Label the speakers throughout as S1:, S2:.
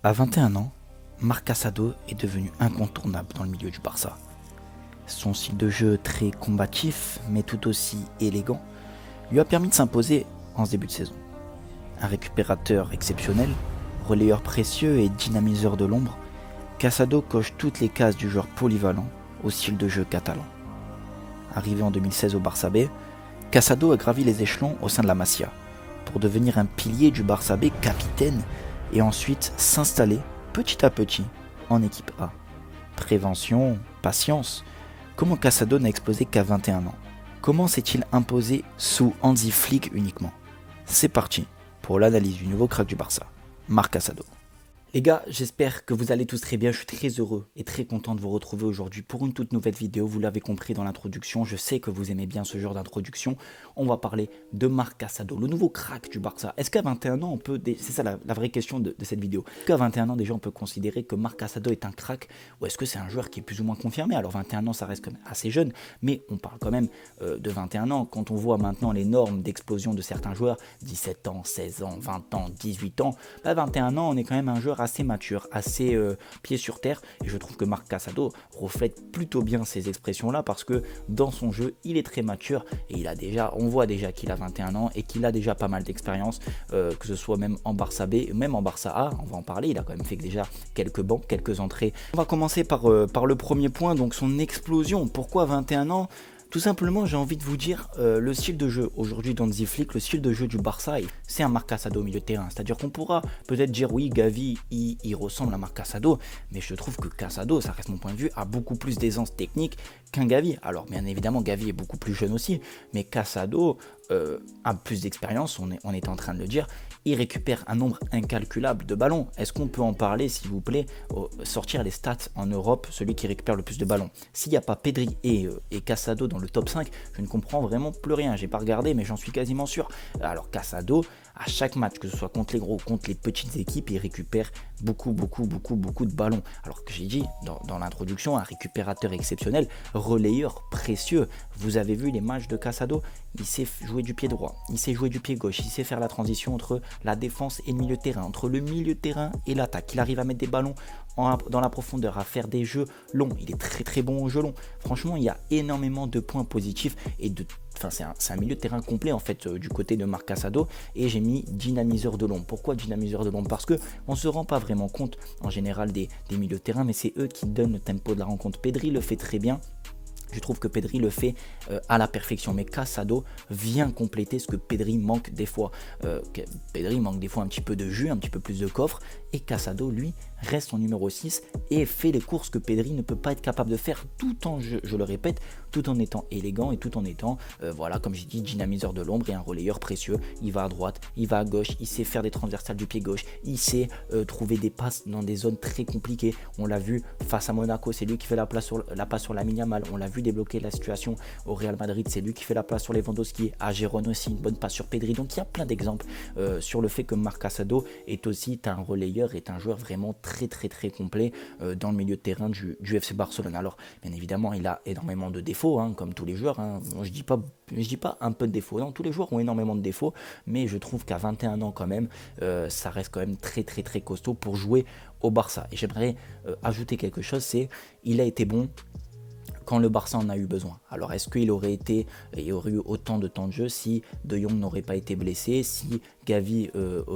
S1: À 21 ans, Marc Casado est devenu incontournable dans le milieu du Barça. Son style de jeu très combatif, mais tout aussi élégant, lui a permis de s'imposer en ce début de saison. Un récupérateur exceptionnel, relayeur précieux et dynamiseur de l'ombre, Casado coche toutes les cases du joueur polyvalent au style de jeu catalan. Arrivé en 2016 au Barça B, Casado a gravi les échelons au sein de la Masia pour devenir un pilier du Barça B, capitaine, et ensuite s'installer petit à petit en équipe A. Prévention, patience. Comment Casado n'a explosé qu'à 21 ans? Comment s'est-il imposé sous Hansi Flick uniquement? C'est parti pour l'analyse du nouveau crack du Barça, Marc Casado. Les gars, j'espère que vous allez tous très bien, je suis très heureux et très content de vous retrouver aujourd'hui pour une toute nouvelle vidéo. Vous l'avez compris dans l'introduction, je sais que vous aimez bien ce genre d'introduction. On va parler de Marc Casado, le nouveau crack du Barça. Est-ce qu'à 21 ans, on peut... C'est ça la vraie question de cette vidéo. Est-ce qu'à 21 ans, déjà, on peut considérer que Marc Casado est un crack ou est-ce que c'est un joueur qui est plus ou moins confirmé? Alors 21 ans, ça reste quand même assez jeune, mais on parle quand même de 21 ans. Quand on voit maintenant les normes d'explosion de certains joueurs, 17 ans, 16 ans, 20 ans, 18 ans, 21 ans, on est quand même un joueur assez mature, assez pied sur terre, et je trouve que Marc Casado reflète plutôt bien ces expressions-là parce que dans son jeu, il est très mature et on voit déjà qu'il a 21 ans et qu'il a déjà pas mal d'expérience, que ce soit même en Barça B, même en Barça A, on va en parler, il a quand même fait déjà quelques bancs, quelques entrées. On va commencer par le premier point, donc son explosion. Pourquoi 21 ans? Tout simplement, j'ai envie de vous dire, le style de jeu aujourd'hui d'Hansi Flick, le style de jeu du Barça, c'est un Marc Casado au milieu de terrain. C'est-à-dire qu'on pourra peut-être dire oui, Gavi, il ressemble à Marc Casado, mais je trouve que Casado, ça reste mon point de vue, a beaucoup plus d'aisance technique qu'un Gavi. Alors bien évidemment, Gavi est beaucoup plus jeune aussi, mais Casado a plus d'expérience, on est en train de le dire. Il récupère un nombre incalculable de ballons. Est-ce qu'on peut en parler, s'il vous plaît, sortir les stats en Europe, celui qui récupère le plus de ballons? S'il n'y a pas Pedri et Casado dans le top 5, je ne comprends vraiment plus rien. J'ai pas regardé, mais j'en suis quasiment sûr. Alors Casado, à chaque match, que ce soit contre les gros, contre les petites équipes, il récupère beaucoup de ballons. Alors que j'ai dit dans l'introduction, un récupérateur exceptionnel, relayeur précieux. Vous avez vu les matchs de Casado, il sait jouer du pied droit, il sait jouer du pied gauche, il sait faire la transition entre la défense et le milieu de terrain, entre le milieu de terrain et l'attaque. Il arrive à mettre des ballons dans la profondeur, à faire des jeux longs. Il est très bon au jeu long. Franchement, il y a énormément de points positifs et c'est un milieu de terrain complet en fait du côté de Marc Casado, et j'ai mis dynamiseur de l'ombre. Pourquoi dynamiseur de l'ombre? Parce que on se rend pas vraiment compte en général des milieux de terrain, mais c'est eux qui donnent le tempo de la rencontre. Pedri le fait très bien. Je trouve que Pedri le fait à la perfection, mais Casado vient compléter ce que Pedri manque des fois. Pedri manque des fois un petit peu de jus, un petit peu plus de coffre, et Casado, lui, reste en numéro 6 et fait les courses que Pedri ne peut pas être capable de faire, tout en, je le répète, tout en étant élégant et tout en étant, voilà, comme j'ai dit, dynamiseur de l'ombre et un relayeur précieux. Il va à droite, il va à gauche, il sait faire des transversales du pied gauche, il sait trouver des passes dans des zones très compliquées. On l'a vu face à Monaco, c'est lui qui fait la passe sur Lamine Yamal. On l'a vu débloquer la situation au Real Madrid, c'est lui qui fait la passe sur Lewandowski. À Gérone aussi, une bonne passe sur Pedri. Donc il y a plein d'exemples sur le fait que Marc Casado est aussi un relayeur, est un joueur vraiment très complet dans le milieu de terrain du FC Barcelone. Alors bien évidemment, il a énormément de défauts, comme tous les joueurs. Je dis pas un peu de défauts, non, tous les joueurs ont énormément de défauts, mais je trouve qu'à 21 ans quand même, ça reste quand même très costaud pour jouer au Barça. Et j'aimerais ajouter quelque chose, c'est il a été bon quand le Barça en a eu besoin. Alors est-ce qu'il aurait eu autant de temps de jeu si De Jong n'aurait pas été blessé, si Gavi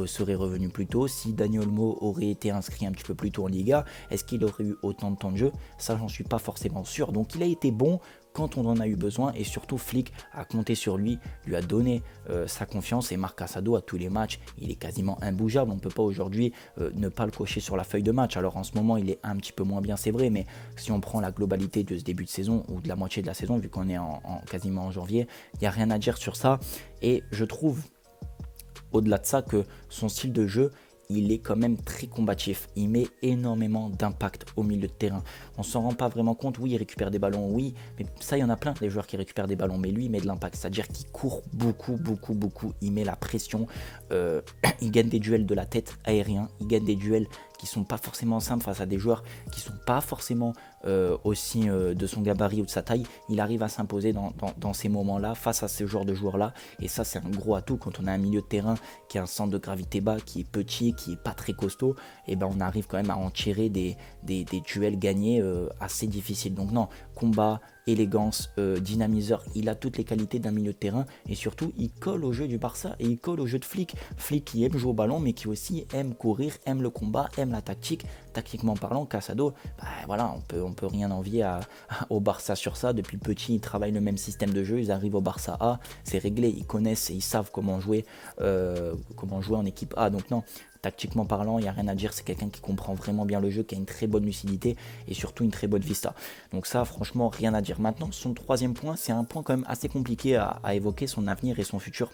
S1: serait revenu plus tôt, si Dani Olmo aurait été inscrit un petit peu plus tôt en Liga? Est-ce qu'il aurait eu autant de temps de jeu? Ça, j'en suis pas forcément sûr. Donc il a été bon quand on en a eu besoin, et surtout Flick a compté sur lui a donné sa confiance, et Marc Casado à tous les matchs, il est quasiment imbougeable. On ne peut pas aujourd'hui ne pas le cocher sur la feuille de match. Alors en ce moment il est un petit peu moins bien, c'est vrai, mais si on prend la globalité de ce début de saison ou de la moitié de la saison, vu qu'on est quasiment en janvier, il n'y a rien à dire sur ça. Et je trouve au-delà de ça que son style de jeu, il est quand même très combatif, il met énormément d'impact au milieu de terrain. On s'en rend pas vraiment compte. Oui, il récupère des ballons, oui, mais ça, il y en a plein des joueurs qui récupèrent des ballons, mais lui, il met de l'impact, c'est-à-dire qu'il court beaucoup, il met la pression, il gagne des duels de la tête aérien, il gagne des duels qui sont pas forcément simples face à des joueurs qui sont pas forcément aussi de son gabarit ou de sa taille. Il arrive à s'imposer dans ces moments-là face à ce genre de joueurs-là. Et ça, c'est un gros atout quand on a un milieu de terrain qui a un centre de gravité bas, qui est petit, qui est pas très costaud. Et ben on arrive quand même à en tirer des duels gagnés assez difficiles. Donc non, combat, élégance, dynamiseur, il a toutes les qualités d'un milieu de terrain et surtout il colle au jeu du Barça et il colle au jeu de Flick. Flick qui aime jouer au ballon mais qui aussi aime courir, aime le combat, aime la tactique. Tactiquement parlant, Casado, voilà, on peut rien envier au Barça sur ça. Depuis petit, ils travaillent le même système de jeu, ils arrivent au Barça A, c'est réglé, ils connaissent et ils savent comment jouer en équipe A. Donc non, tactiquement parlant, il n'y a rien à dire, c'est quelqu'un qui comprend vraiment bien le jeu, qui a une très bonne lucidité et surtout une très bonne vista. Donc ça, franchement, rien à dire. Maintenant, son troisième point, c'est un point quand même assez compliqué à évoquer, son avenir et son futur.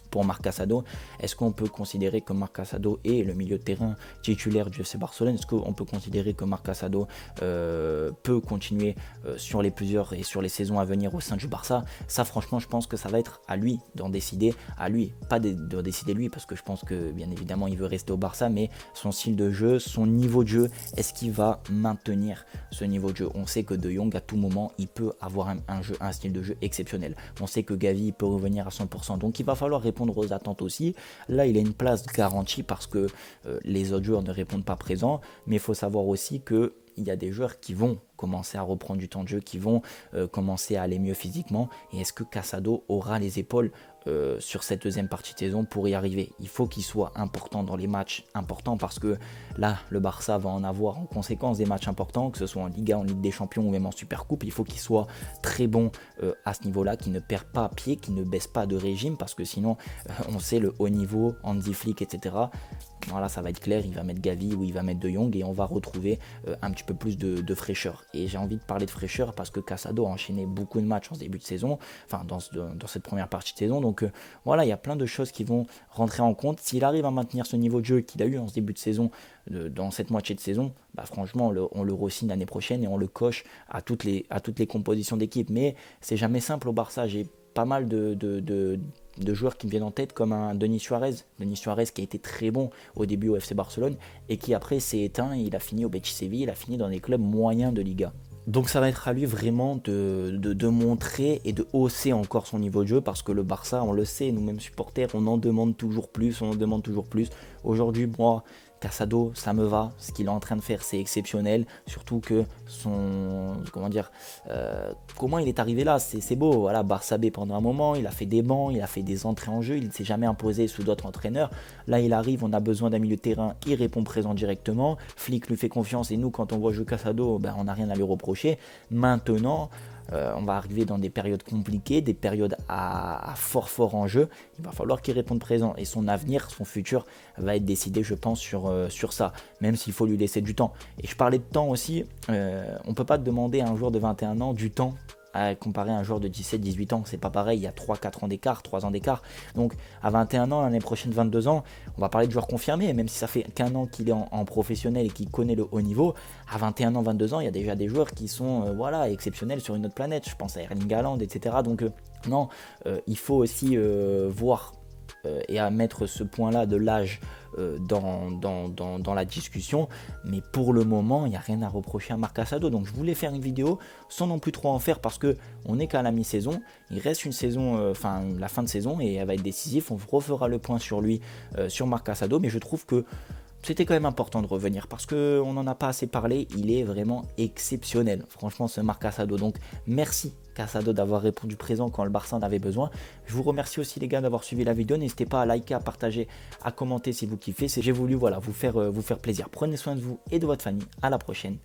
S1: Pour Marc Casado, est-ce qu'on peut considérer que Marc Casado est le milieu de terrain titulaire du FC Barcelone? Est-ce qu'on peut considérer que Marc Casado peut continuer sur les saisons à venir au sein du Barça? Ça, franchement, je pense que ça va être à lui d'en décider, à lui, pas de décider lui, parce que je pense que bien évidemment il veut rester au Barça, mais son style de jeu, son niveau de jeu, est-ce qu'il va maintenir ce niveau de jeu? On sait que De Jong, à tout moment, il peut avoir un style de jeu exceptionnel. On sait que Gavi peut revenir à 100%, donc il va falloir répondre aux attentes aussi. Là, il a une place garantie parce que les autres joueurs ne répondent pas présents, mais il faut savoir aussi que il y a des joueurs qui vont commencer à reprendre du temps de jeu, qui vont commencer à aller mieux physiquement. Et est-ce que Casado aura les épaules sur cette deuxième partie de saison pour y arriver? Il faut qu'il soit important dans les matchs importants parce que là, le Barça va en avoir en conséquence des matchs importants, que ce soit en Liga, en Ligue des Champions ou même en Supercoupe. Il faut qu'il soit très bon à ce niveau-là, qu'il ne perd pas pied, qu'il ne baisse pas de régime parce que sinon, on sait le haut niveau, Hansi Flick, etc. Voilà, ça va être clair, il va mettre Gavi ou il va mettre De Jong et on va retrouver un petit peu plus de fraîcheur. Et j'ai envie de parler de fraîcheur parce que Casado a enchaîné beaucoup de matchs en ce début de saison, enfin dans cette première partie de saison. Donc voilà, il y a plein de choses qui vont rentrer en compte. S'il arrive à maintenir ce niveau de jeu qu'il a eu en ce début de saison, dans cette moitié de saison, franchement, on le re-signe l'année prochaine et on le coche à toutes les compositions d'équipe. Mais c'est jamais simple au Barça. J'ai pas mal de joueurs qui me viennent en tête comme un Denis Suarez qui a été très bon au début au FC Barcelone et qui après s'est éteint, il a fini au Betis Séville, il a fini dans des clubs moyens de Liga. Donc ça va être à lui vraiment de montrer et de hausser encore son niveau de jeu parce que le Barça, on le sait, nous-mêmes supporters, on en demande toujours plus. Aujourd'hui, moi, Casado, ça me va, ce qu'il est en train de faire c'est exceptionnel, surtout que comment il est arrivé là, c'est beau, voilà, Barça B pendant un moment, il a fait des bancs, il a fait des entrées en jeu, il ne s'est jamais imposé sous d'autres entraîneurs, là il arrive, on a besoin d'un milieu de terrain, il répond présent directement, Flick lui fait confiance et nous quand on voit jouer Casado, on n'a rien à lui reprocher. Maintenant, on va arriver dans des périodes compliquées, des périodes à fort enjeu. Il va falloir qu'il réponde présent et son avenir, son futur va être décidé, je pense, sur ça, même s'il faut lui laisser du temps. Et je parlais de temps aussi, on ne peut pas demander à un joueur de 21 ans du temps à comparer à un joueur de 17-18 ans, c'est pas pareil, il y a 3-4 ans d'écart, 3 ans d'écart. Donc à 21 ans, l'année prochaine 22 ans, on va parler de joueurs confirmés, même si ça fait qu'un an qu'il est en professionnel et qu'il connaît le haut niveau, à 21 ans, 22 ans, il y a déjà des joueurs qui sont exceptionnels sur une autre planète, je pense à Erling Haaland, etc. Donc il faut aussi voir et à mettre ce point-là de l'âge dans la discussion, mais pour le moment il n'y a rien à reprocher à Marc Casado. Donc je voulais faire une vidéo sans non plus trop en faire parce que on n'est qu'à la mi-saison, il reste une saison, la fin de saison et elle va être décisive, on refera le point sur lui, sur Marc Casado, mais je trouve que c'était quand même important de revenir parce qu'on n'en a pas assez parlé, il est vraiment exceptionnel, franchement ce Marc Casado. Donc merci Casado d'avoir répondu présent quand le Barça en avait besoin. Je vous remercie aussi les gars d'avoir suivi la vidéo, n'hésitez pas à liker, à partager, à commenter si vous kiffez, j'ai voulu vous faire plaisir. Prenez soin de vous et de votre famille, à la prochaine.